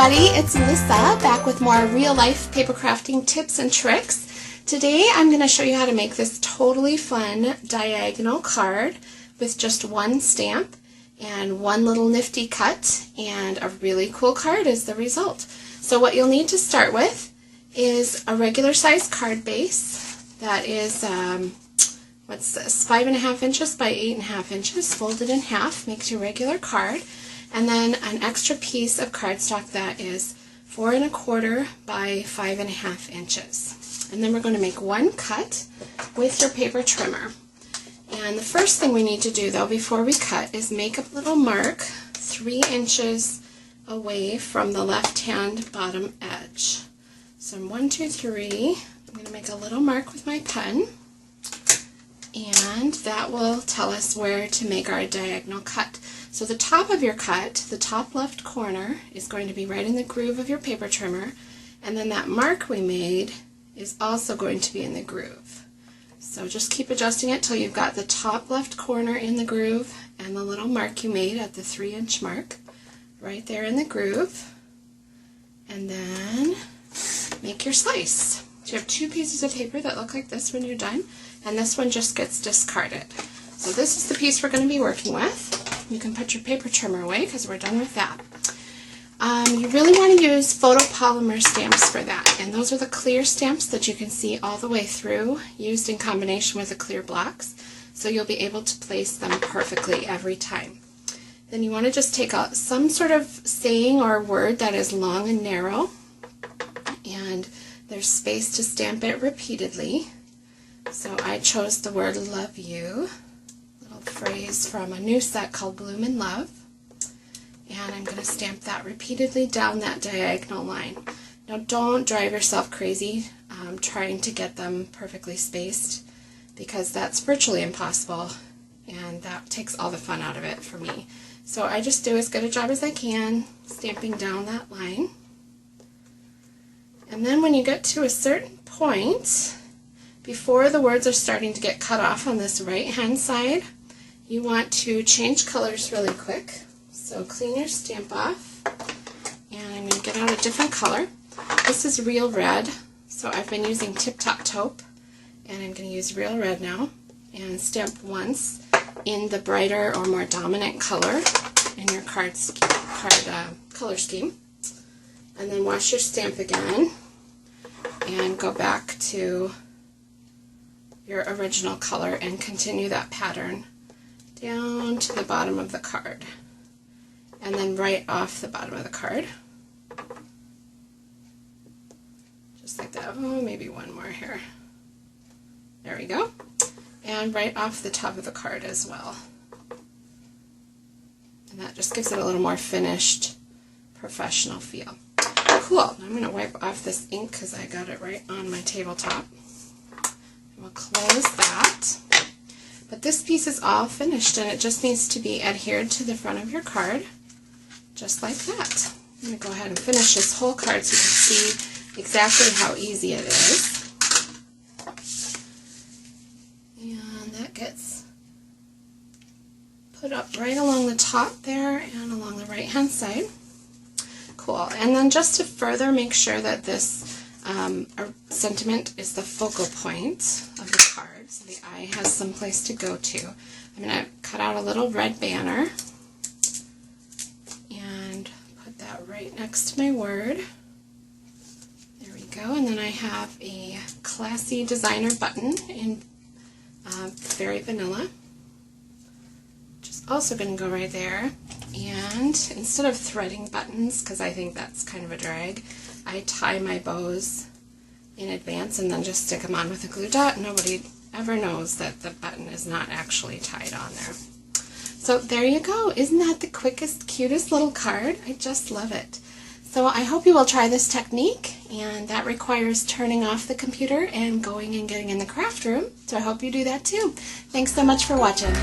everybody, it's Lyssa back with more real-life paper crafting tips and tricks. Today I'm going to show you how to make this totally fun diagonal card with just one stamp and one little nifty cut, and a really cool card is the result. So what you'll need to start with is a regular size card base that is, what's this, 5.5 inches by 8.5 inches, folded in half, makes your regular card. And then an extra piece of cardstock that is 4 1/4 by 5.5 inches. And then we're going to make one cut with your paper trimmer. And the first thing we need to do though before we cut is make a little mark 3 inches away from the left hand bottom edge. So 1, 2, 3, I'm going to make a little mark with my pen, and that will tell us where to make our diagonal cut. So the top of your cut, the top left corner, is going to be right in the groove of your paper trimmer, and then that mark we made is also going to be in the groove. So just keep adjusting it till you've got the top left corner in the groove and the little mark you made at the 3-inch mark right there in the groove, and then make your slice. So you have 2 pieces of paper that look like this when you're done, and this one just gets discarded. So this is the piece we're going to be working with. You can put your paper trimmer away because we're done with that. You really want to use photopolymer stamps for that, and those are the clear stamps that you can see all the way through, used in combination with the clear blocks, so you'll be able to place them perfectly every time. Then you want to just take out some sort of saying or word that is long and narrow, and there's space to stamp it repeatedly. So I chose the word love you, little phrase from a new set called Bloom in Love, and I'm going to stamp that repeatedly down that diagonal line. Now don't drive yourself crazy trying to get them perfectly spaced, because that's virtually impossible, and that takes all the fun out of it for me. So I just do as good a job as I can stamping down that line. And then when you get to a certain point, before the words are starting to get cut off on this right hand side, you want to change colors really quick. So clean your stamp off, and I'm going to get out a different color. This is real red, so I've been using Tip Top Taupe, and I'm going to use real red now, and stamp once in the brighter or more dominant color in your color scheme, and then wash your stamp again and go back to your original color and continue that pattern down to the bottom of the card, and then right off the bottom of the card, just like that. Oh, maybe one more here. There we go. And right off the top of the card as well. And that just gives it a little more finished, professional feel. Cool. I'm going to wipe off this ink because I got it right on my tabletop. We'll close that. But this piece is all finished, and it just needs to be adhered to the front of your card, just like that. I'm going to go ahead and finish this whole card so you can see exactly how easy it is. And that gets put up right along the top there and along the right hand side. Cool. And then just to further make sure that this sentiment is the focal point of the card, so the eye has some place to go to, I'm going to cut out a little red banner and put that right next to my word. There we go. And then I have a classy designer button in Very Vanilla, which is also going to go right there. And instead of threading buttons, because I think that's kind of a drag, I tie my bows in advance and then just stick them on with a glue dot. Nobody ever knows that the button is not actually tied on there. So there you go. Isn't that the quickest, cutest little card? I just love it. So I hope you will try this technique, and that requires turning off the computer and going and getting in the craft room. So I hope you do that too. Thanks so much for watching.